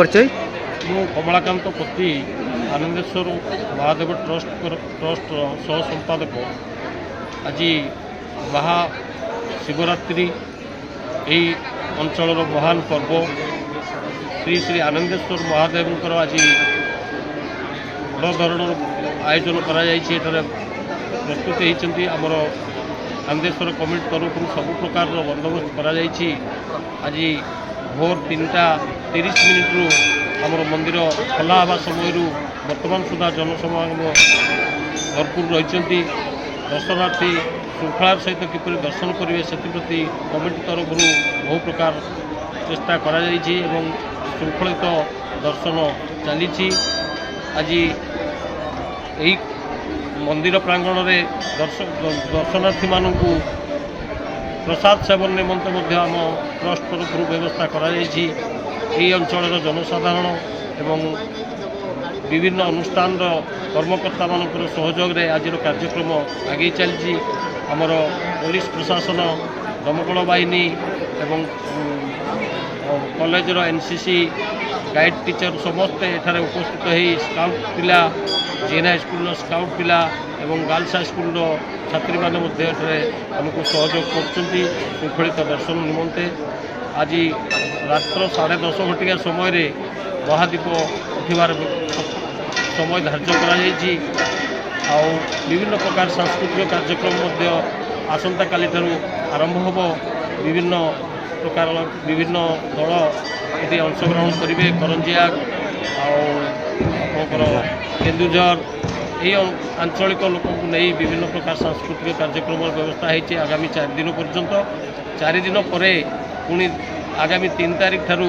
परिचय ମୁଁ କମଳାକାନ୍ତ ପତି ଆନନ୍ଦେଶ୍ୱର ମହାଦେବ ଟ୍ରଷ୍ଟ ସହ ସମ୍ପାଦକ। ଆଜି ମହାଶିବରାତ୍ରି ଏହି ଅଞ୍ଚଳର ମହାନ ପର୍ବ ଶ୍ରୀ ଶ୍ରୀ ଆନନ୍ଦେଶ୍ୱର ମହାଦେବଙ୍କର ଆଜି ବଡ଼ ଧରଣର ଆୟୋଜନ କରାଯାଇଛି। ଏଠାରେ ପ୍ରସ୍ତୁତ ହୋଇଛନ୍ତି ଆମର ଆନନ୍ଦେଶ୍ୱର କମିଟି ତରଫରୁ ସବୁ ପ୍ରକାରର ବନ୍ଦୋବସ୍ତ କରାଯାଇଛି। ଆଜି ଭୋର 3:30 ଆମର ମନ୍ଦିର ଖୋଲା ହେବା ସମୟରୁ ବର୍ତ୍ତମାନ ସୁଦ୍ଧା ଜନସମାଗମ ଭରପୁର ରହିଛନ୍ତି। ଦର୍ଶନାର୍ଥୀ ଶୃଙ୍ଖଳାର ସହିତ କିପରି ଦର୍ଶନ କରିବେ ସେଥିପ୍ରତି କମିଟି ତରଫରୁ ବହୁ ପ୍ରକାର ଚେଷ୍ଟା କରାଯାଇଛି ଏବଂ ଶୃଙ୍ଖଳିତ ଦର୍ଶନ ଚାଲିଛି। ଆଜି ଏହି ମନ୍ଦିର ପ୍ରାଙ୍ଗଣରେ ଦର୍ଶନାର୍ଥୀମାନଙ୍କୁ ପ୍ରସାଦ ସେବନ ନିମନ୍ତେ ମଧ୍ୟ ଆମ ଟ୍ରଷ୍ଟ ତରଫରୁ ବ୍ୟବସ୍ଥା କରାଯାଇଛି। ଏହି ଅଞ୍ଚଳର ଜନସାଧାରଣ ଏବଂ ବିଭିନ୍ନ ଅନୁଷ୍ଠାନର କର୍ମକର୍ତ୍ତାମାନଙ୍କର ସହଯୋଗରେ ଆଜିର କାର୍ଯ୍ୟକ୍ରମ ଆଗେଇ ଚାଲିଛି। ଆମର ପୋଲିସ ପ୍ରଶାସନ, ଦମକଳ ବାହିନୀ ଏବଂ କଲେଜର NCC ଗାଇଡ଼ ଟିଚର ସମସ୍ତେ ଏଠାରେ ଉପସ୍ଥିତ ହୋଇ ସ୍କାଉଟ୍ ପିଲା, GN ହାଇସ୍କୁଲର ସ୍କାଉଟ୍ ପିଲା ଏବଂ ଗାର୍ଲସ ହାଇସ୍କୁଲର ଛାତ୍ରୀମାନେ ମଧ୍ୟ ଏଠାରେ ଆମକୁ ସହଯୋଗ କରୁଛନ୍ତି ଶୃଙ୍ଖଳିତ ଦର୍ଶନ ନିମନ୍ତେ। ଆଜି ରାତ୍ର 10:30 ଘଟିକା ସମୟରେ ମହାଦୀପ ଉଠିବାର ସମୟ ଧାର୍ଯ୍ୟ କରାଯାଇଛି। ଆଉ ବିଭିନ୍ନ ପ୍ରକାର ସାଂସ୍କୃତିକ କାର୍ଯ୍ୟକ୍ରମ ମଧ୍ୟ ଆସନ୍ତାକାଲିଠାରୁ ଆରମ୍ଭ ହେବ। ବିଭିନ୍ନ ଦଳ ଏଠି ଅଂଶଗ୍ରହଣ କରିବେ। କରଞ୍ଜିଆ ଆଉ ଆପଣଙ୍କର କେନ୍ଦୁଝର ଏହି ଆଞ୍ଚଳିକ ଲୋକଙ୍କୁ ନେଇ ବିଭିନ୍ନ ପ୍ରକାର ସାଂସ୍କୃତିକ କାର୍ଯ୍ୟକ୍ରମର ବ୍ୟବସ୍ଥା ହୋଇଛି ଆଗାମୀ 4 ଦିନ ପର୍ଯ୍ୟନ୍ତ। 4 ଦିନ ପରେ ପୁଣି ଆଗାମୀ 3 ତାରିଖ ଠାରୁ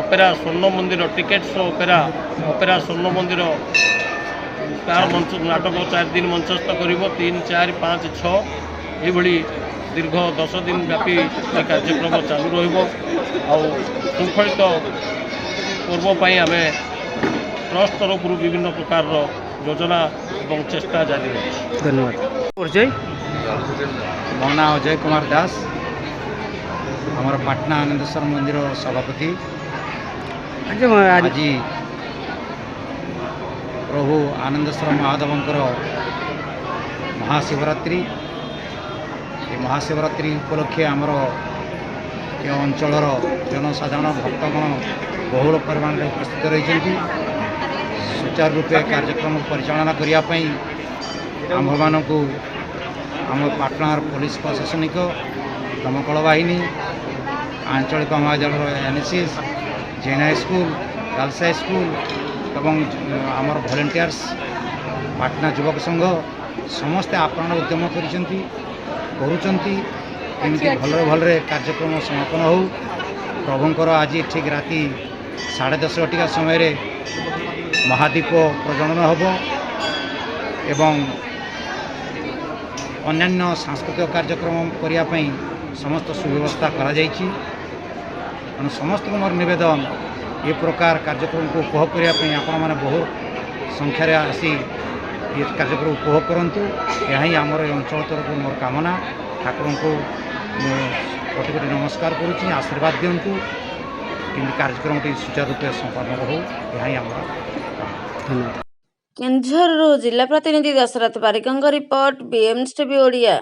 ଅପେରା ସ୍ୱର୍ଣ୍ଣ ମନ୍ଦିର ଟିକେଟ୍ ଶୋ ଅପେରା ସ୍ୱର୍ଣ୍ଣ ମନ୍ଦିର ତାର ନାଟକ 4 ଦିନ ମଞ୍ଚସ୍ଥ କରିବ। 3, 4, 5, 6 ଏଇଭଳି ଦୀର୍ଘ 10 ଦିନ ବ୍ୟାପୀ ଏ କାର୍ଯ୍ୟକ୍ରମ ଚାଲୁ ରହିବ। ଆଉ ଶୃଙ୍ଖଳିତ ପର୍ବ ପାଇଁ ଆମେ ଟ୍ରଷ୍ଟ ତରଫରୁ ବିଭିନ୍ନ ପ୍ରକାରର ଯୋଜନା ଏବଂ ଚେଷ୍ଟା ଜାରି ରହିଛି। धन्यवाद। परिचय मो ना अजय कुमार दास, आमर पाटना आनंदेश्वर मंदिर सभापति। आज प्रभु आनंदेश्वर महादेवंकर महाशिवरात्रि, ये महाशिवरात्रि उपलक्षे आमर ये अंचलर जनसाधारण भक्तगण बहुल परिमाण में उपस्थित रही सुचारू रूपे कार्यक्रम परिचालना करने आम मानू आम पाटनार पुलिस प्रशासनिक दमकल बाहिनी आंचलिक महाविद्यालय NSS GN high school girls high school एवं आमर भलेंटियर्स पाटना युवक संघ समस्ते आपण उद्यम करिसेंती भलरे भलरे कार्यक्रम समापन हो। प्रभुंकर आज ठीक राति 10:30 घटिका समय महादीप प्रज्वलन होब एवं अन्यान्य सांस्कृतिक कार्यक्रम करने समस्त सुव्यवस्था करा जाइछि। समस्त मोर निवेदन ये प्रकार कार्यक्रम को उपभोग करने आपण मैंने बहुत संख्यार आसी ये कार्यक्रम उपभोग करूँ। यही आमर अंचल तरफ मोर कामना। ठाकुर को कोटि कोटि नमस्कार करुँची, आशीर्वाद दिंतु कि कार्यक्रम सुचारू रूपे संपन्न हो। यही आम धन्यवाद। केन्दुझर जिला प्रतिनिधि दशरथ पारिकଙ୍କ रिपोर्ट BMS TV ओडिया।